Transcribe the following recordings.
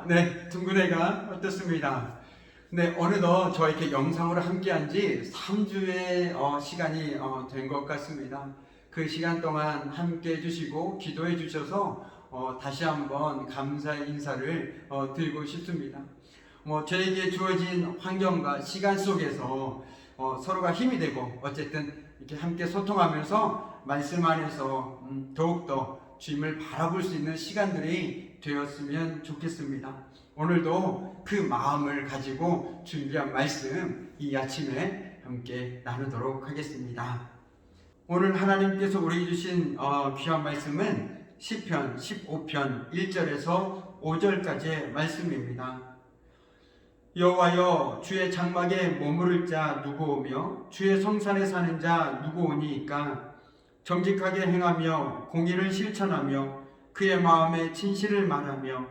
네, 둥근애가 어떻습니다? 네, 어느덧 저 이렇게 영상으로 함께한 지 3주의 시간이 된 것 같습니다. 그 시간 동안 함께 해주시고 기도해 주셔서 다시 한번 감사의 인사를 드리고 싶습니다. 저에게 주어진 환경과 시간 속에서 서로가 힘이 되고 어쨌든 이렇게 함께 소통하면서 말씀 안에서 더욱더 주님을 바라볼 수 있는 시간들이 되었으면 좋겠습니다. 오늘도 그 마음을 가지고 준비한 말씀 이 아침에 함께 나누도록 하겠습니다. 오늘 하나님께서 우리에게 주신 귀한 말씀은 시편 15편 1절에서 5절까지의 말씀입니다. 여호와여, 주의 장막에 머무를 자 누구오며 주의 성산에 사는 자 누구오니이까? 정직하게 행하며 공의를 실천하며 그의 마음에 진실을 말하며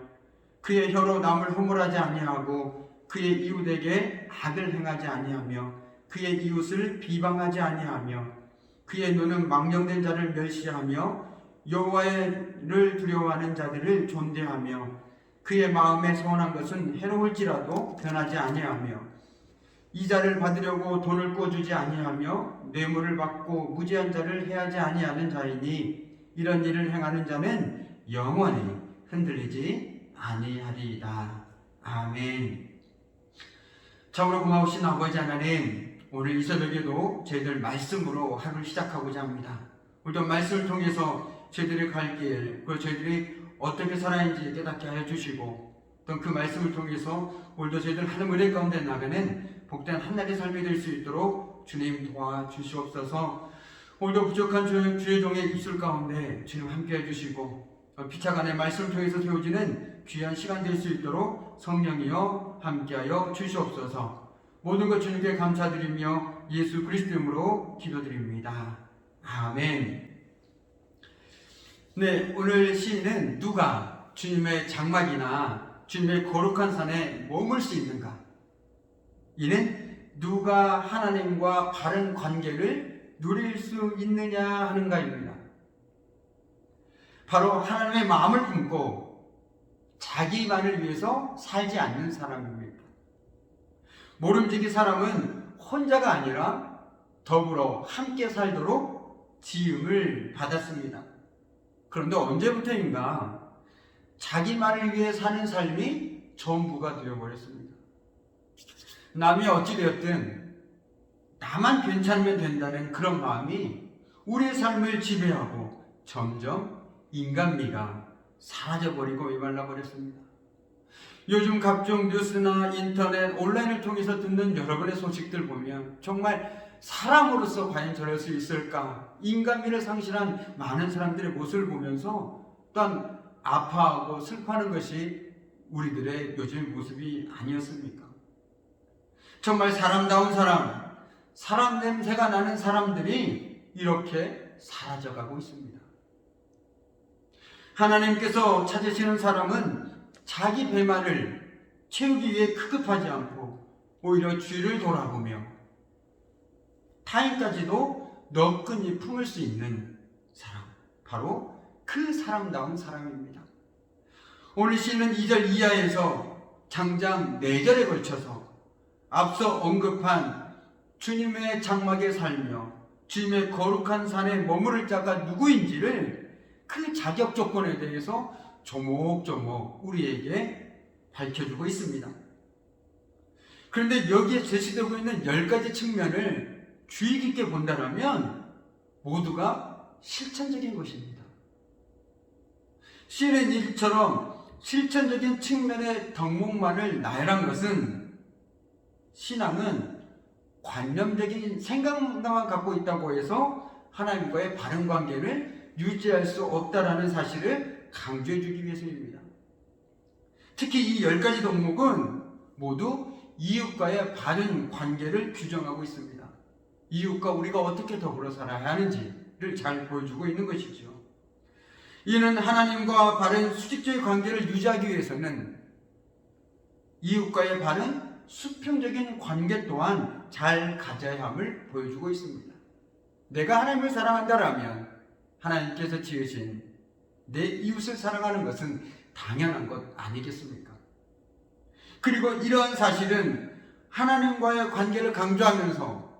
그의 혀로 남을 허물하지 아니하고 그의 이웃에게 악을 행하지 아니하며 그의 이웃을 비방하지 아니하며 그의 눈은 망령된 자를 멸시하며 여호와를 두려워하는 자들을 존대하며 그의 마음에 선한 것은 해로울지라도 변하지 아니하며 이자를 받으려고 돈을 꿔주지 아니하며 뇌물을 받고 무지한 자를 해하지 아니하는 자이니 이런 일을 행하는 자는 영원히 흔들리지 아니하리이다. 아멘. 참으로 고마우신 아버지 하나님, 오늘 이 새벽에도 저희들 말씀으로 하루를 시작하고자 합니다. 오늘도 말씀을 통해서 저희들의 갈 길, 그리고 저희들이 어떻게 살아야지 깨닫게 하여 주시고 또 그 말씀을 통해서 오늘도 저희들 하나님 은혜 가운데 나가는 복된 한날의 삶이 될 수 있도록 주님 도와주시옵소서. 오늘도 부족한 주의 종의 입술 가운데 주님 함께 해주시고 피차간의 말씀을 통해서 세워지는 귀한 시간 될 수 있도록 성령이여 함께하여 주시옵소서. 모든 것 주님께 감사드리며 예수 그리스도 이름으로 기도드립니다. 아멘. 네, 오늘 시인은 누가 주님의 장막이나 주님의 거룩한 산에 머물 수 있는가? 이는 누가 하나님과 바른 관계를 누릴 수 있느냐 하는가입니다. 바로 하나님의 마음을 품고 자기만을 위해서 살지 않는 사람입니다. 모름지기 사람은 혼자가 아니라 더불어 함께 살도록 지음을 받았습니다. 그런데 언제부터인가 자기만을 위해 사는 삶이 전부가 되어버렸습니다. 남이 어찌되었든 나만 괜찮으면 된다는 그런 마음이 우리의 삶을 지배하고 점점 인간미가 사라져버리고 메말라버렸습니다. 요즘 각종 뉴스나 인터넷, 온라인을 통해서 듣는 여러분의 소식들 보면 정말 사람으로서 과연 저럴 수 있을까? 인간미를 상실한 많은 사람들의 모습을 보면서 또한 아파하고 슬퍼하는 것이 우리들의 요즘 모습이 아니었습니까? 정말 사람다운 사람 냄새가 나는 사람들이 이렇게 사라져가고 있습니다. 하나님께서 찾으시는 사람은 자기 배만을 채우기 위해 급급하지 않고 오히려 주위를 돌아보며 타인까지도 너끈히 품을 수 있는 사람, 바로 그 사람다운 사람입니다. 오늘 시는 2절 이하에서 장장 4절에 걸쳐서 앞서 언급한 주님의 장막에 살며 주님의 거룩한 산에 머무를 자가 누구인지를 그 자격 조건에 대해서 조목조목 우리에게 밝혀주고 있습니다. 그런데 여기에 제시되고 있는 10가지 측면을 주의 깊게 본다면 모두가 실천적인 것입니다. 시인의 일처럼 실천적인 측면의 덕목만을 나열한 것은 신앙은 관념적인 생각만 갖고 있다고 해서 하나님과의 바른 관계를 유지할 수 없다라는 사실을 강조해 주기 위해서입니다. 특히 이 10가지 덕목은 모두 이웃과의 바른 관계를 규정하고 있습니다. 이웃과 우리가 어떻게 더불어 살아야 하는지를 잘 보여주고 있는 것이죠. 이는 하나님과 바른 수직적인 관계를 유지하기 위해서는 이웃과의 바른 수평적인 관계 또한 잘 가져야 함을 보여주고 있습니다. 내가 하나님을 사랑한다라면 하나님께서 지으신 내 이웃을 사랑하는 것은 당연한 것 아니겠습니까? 그리고 이러한 사실은 하나님과의 관계를 강조하면서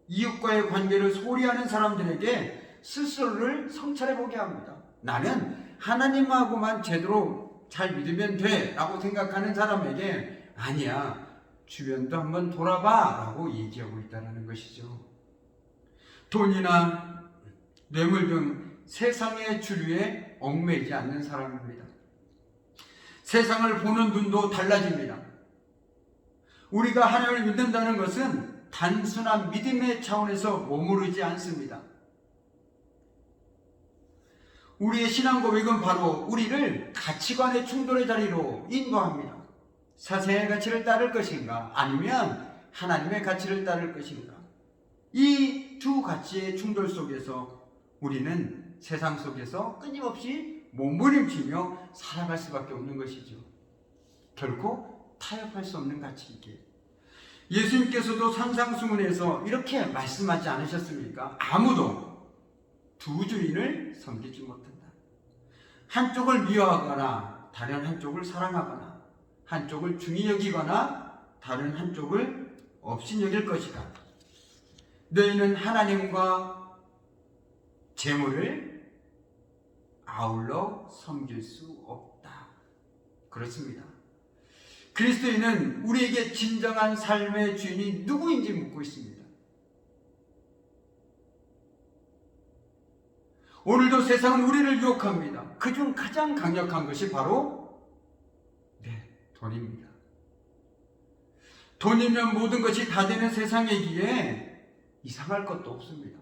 이웃과의 관계를 소홀히하는 사람들에게 스스로를 성찰해 보게 합니다. 나는 하나님하고만 제대로 잘 믿으면 돼 라고 생각하는 사람에게 아니야, 주변도 한번 돌아봐 라고 얘기하고 있다는 것이죠. 돈이나 뇌물 등 세상의 주류에 얽매이지 않는 사람입니다. 세상을 보는 눈도 달라집니다. 우리가 하나님을 믿는다는 것은 단순한 믿음의 차원에서 머무르지 않습니다. 우리의 신앙 고백은 바로 우리를 가치관의 충돌의 자리로 인도합니다. 세상의 가치를 따를 것인가, 아니면 하나님의 가치를 따를 것인가. 이 두 가치의 충돌 속에서 우리는 세상 속에서 끊임없이 몸부림치며 살아갈 수밖에 없는 것이죠. 결코 타협할 수 없는 가치이기에 예수님께서도 산상수훈에서 이렇게 말씀하지 않으셨습니까? 아무도 두 주인을 섬기지 못한다. 한쪽을 미워하거나 다른 한쪽을 사랑하거나, 한쪽을 중히 여기거나 다른 한쪽을 없이 여길 것이다. 너희는 하나님과 재물을 아울러 섬길 수 없다. 그렇습니다. 그리스도인은 우리에게 진정한 삶의 주인이 누구인지 묻고 있습니다. 오늘도 세상은 우리를 유혹합니다. 그중 가장 강력한 것이 바로 돈입니다. 돈이면 모든 것이 다 되는 세상이기에 이상할 것도 없습니다.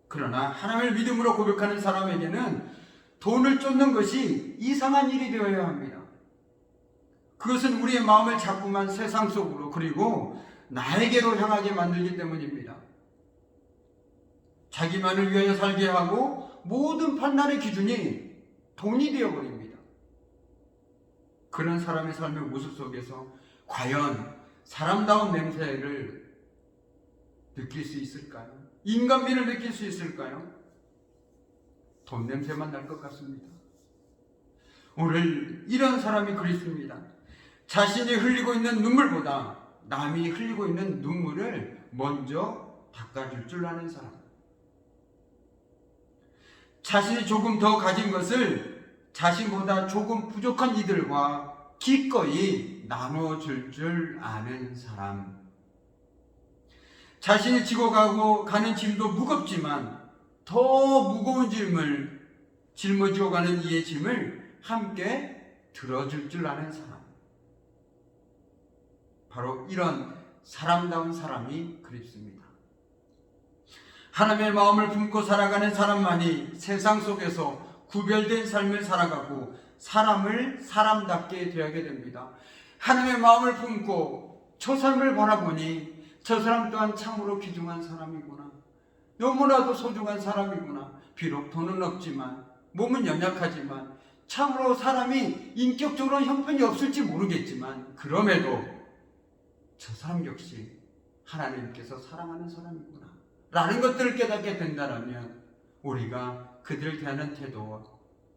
그러나 하나님을 믿음으로 고백하는 사람에게는 돈을 쫓는 것이 이상한 일이 되어야 합니다. 그것은 우리의 마음을 자꾸만 세상 속으로, 그리고 나에게로 향하게 만들기 때문입니다. 자기만을 위하여 살게 하고 모든 판단의 기준이 돈이 되어버립니다. 그런 사람의 삶의 모습 속에서 과연 사람다운 냄새를 느낄 수 있을까요? 인간미를 느낄 수 있을까요? 돈 냄새만 날 것 같습니다. 오늘 이런 사람이 그리스도입니다. 자신이 흘리고 있는 눈물보다 남이 흘리고 있는 눈물을 먼저 닦아줄 줄 아는 사람. 자신이 조금 더 가진 것을 자신보다 조금 부족한 이들과 기꺼이 나눠줄 줄 아는 사람. 자신이 지고 가는 짐도 무겁지만 더 무거운 짐을 짊어지고 가는 이의 짐을 함께 들어줄 줄 아는 사람. 바로 이런 사람다운 사람이 그리스도입니다. 하나님의 마음을 품고 살아가는 사람만이 세상 속에서 구별된 삶을 살아가고 사람을 사람답게 대하게 됩니다. 하나님의 마음을 품고 저 삶을 바라보니 저 사람 또한 참으로 귀중한 사람이구나. 너무나도 소중한 사람이구나. 비록 돈은 없지만, 몸은 연약하지만, 참으로 사람이 인격적으로 형편이 없을지 모르겠지만, 그럼에도 저 사람 역시 하나님께서 사랑하는 사람이구나 라는 것들을 깨닫게 된다면 우리가 그들을 대하는 태도와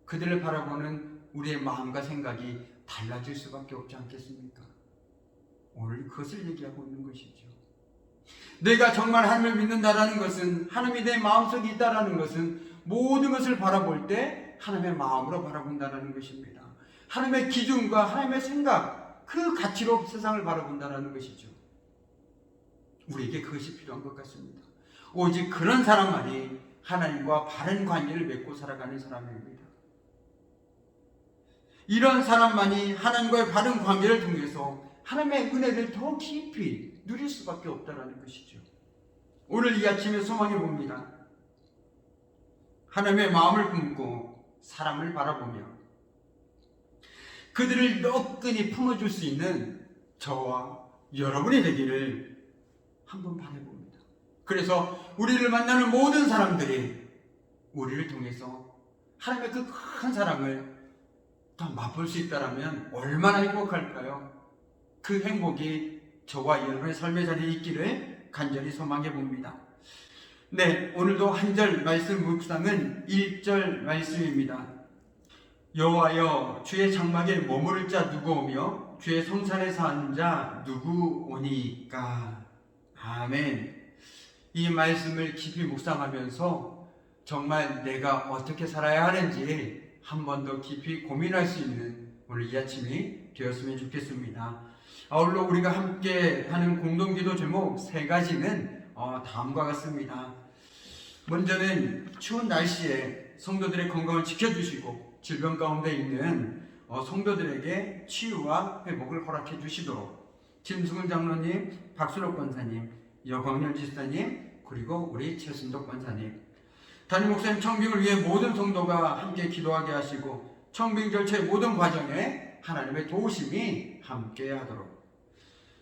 그들을 바라보는 우리의 마음과 생각이 달라질 수밖에 없지 않겠습니까? 오늘 그것을 얘기하고 있는 것이죠. 내가 정말 하나님을 믿는다라는 것은, 하나님이 내 마음속에 있다라는 것은 모든 것을 바라볼 때 하나님의 마음으로 바라본다는 것입니다. 하나님의 기준과 하나님의 생각, 그 가치로 세상을 바라본다는 것이죠. 우리에게 그것이 필요한 것 같습니다. 오직 그런 사람만이 하나님과 바른 관계를 맺고 살아가는 사람입니다. 이런 사람만이 하나님과의 바른 관계를 통해서 하나님의 은혜를 더 깊이 누릴 수밖에 없다는 것이죠. 오늘 이 아침에 소망해 봅니다. 하나님의 마음을 품고 사람을 바라보며 그들을 너끈히 품어줄 수 있는 저와 여러분이 되기를 한번 바라봅니다. 그래서 우리를 만나는 모든 사람들이 우리를 통해서 하나님의 그 큰 사랑을 더 맛볼 수 있다면 얼마나 행복할까요? 그 행복이 저와 여러분의 삶의 자리에 있기를 간절히 소망해 봅니다. 네, 오늘도 한 절 말씀 묵상은 1절 말씀입니다. 여호와여, 주의 장막에 머무를 자 누구오며 주의 성산에 사는 자 누구 오니까. 아멘. 이 말씀을 깊이 묵상하면서 정말 내가 어떻게 살아야 하는지 한 번 더 깊이 고민할 수 있는 오늘 이 아침이 되었으면 좋겠습니다. 아울러 우리가 함께 하는 공동기도 제목 세 가지는 다음과 같습니다. 먼저는 추운 날씨에 성도들의 건강을 지켜주시고 질병 가운데 있는 성도들에게 치유와 회복을 허락해 주시도록 김승훈 장로님, 박수록 권사님, 여광열 지사님, 그리고 우리 최순덕 권사님, 담임 목사님 청빙을 위해 모든 성도가 함께 기도하게 하시고 청빙 절차의 모든 과정에 하나님의 도우심이 함께 하도록,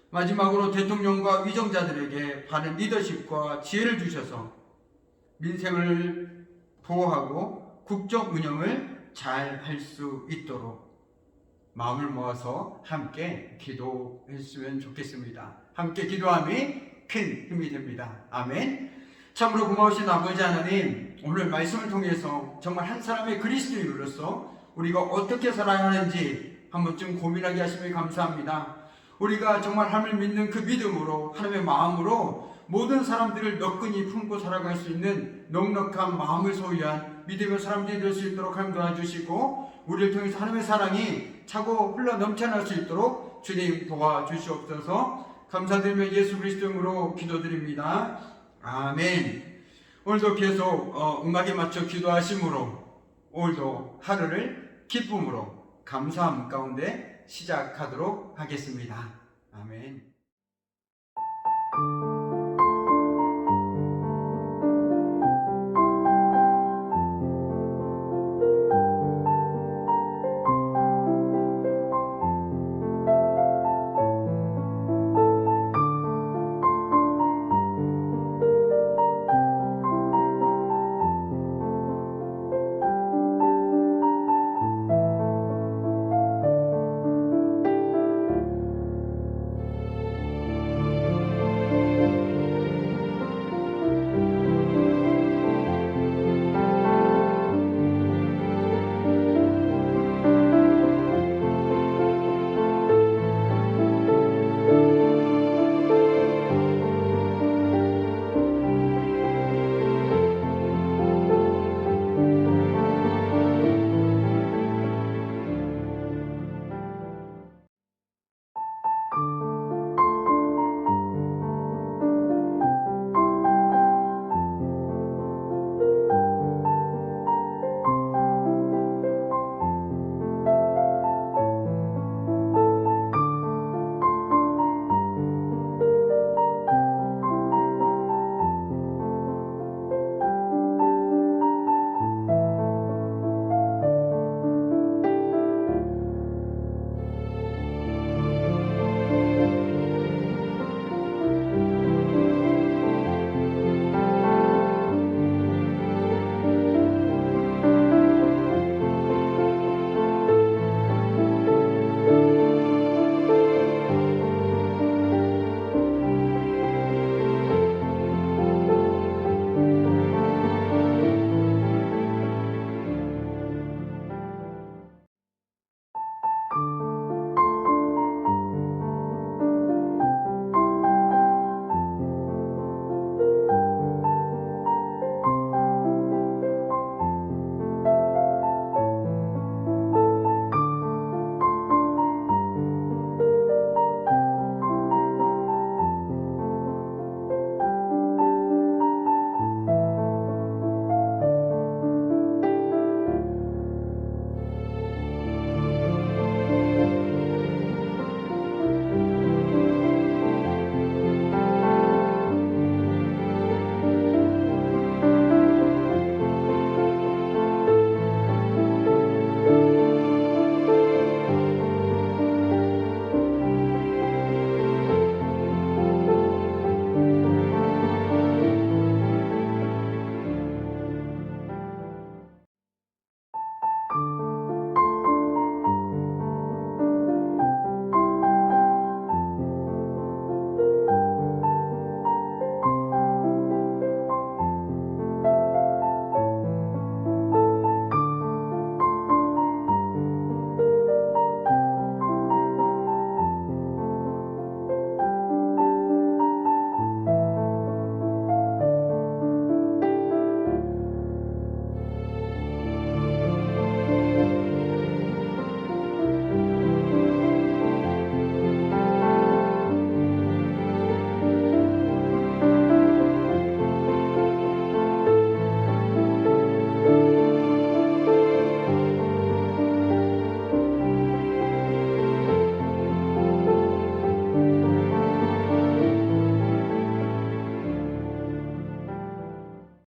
마지막으로 대통령과 위정자들에게 바른 리더십과 지혜를 주셔서 민생을 보호하고 국정 운영을 잘 할 수 있도록 마음을 모아서 함께 기도했으면 좋겠습니다. 함께 기도함이 큰 힘이 됩니다. 아멘. 참으로 고마우신 아버지 하나님, 오늘 말씀을 통해서 정말 한 사람의 그리스도인으로서 우리가 어떻게 살아야 하는지 한 번쯤 고민하게 하심에 감사합니다. 우리가 정말 하나님을 믿는 그 믿음으로, 하나님의 마음으로 모든 사람들을 너끈히 품고 살아갈 수 있는 넉넉한 마음을 소유한 믿음의 사람들이 될 수 있도록 하나님 도와주시고, 우리를 통해서 하나님의 사랑이 차고 흘러 넘쳐날 수 있도록 주님 도와주시옵소서. 감사드리며 예수 그리스도 이름으로 기도드립니다. 아멘. 오늘도 계속 음악에 맞춰 기도하심으로 오늘도 하루를 기쁨으로 감사함 가운데 시작하도록 하겠습니다. 아멘.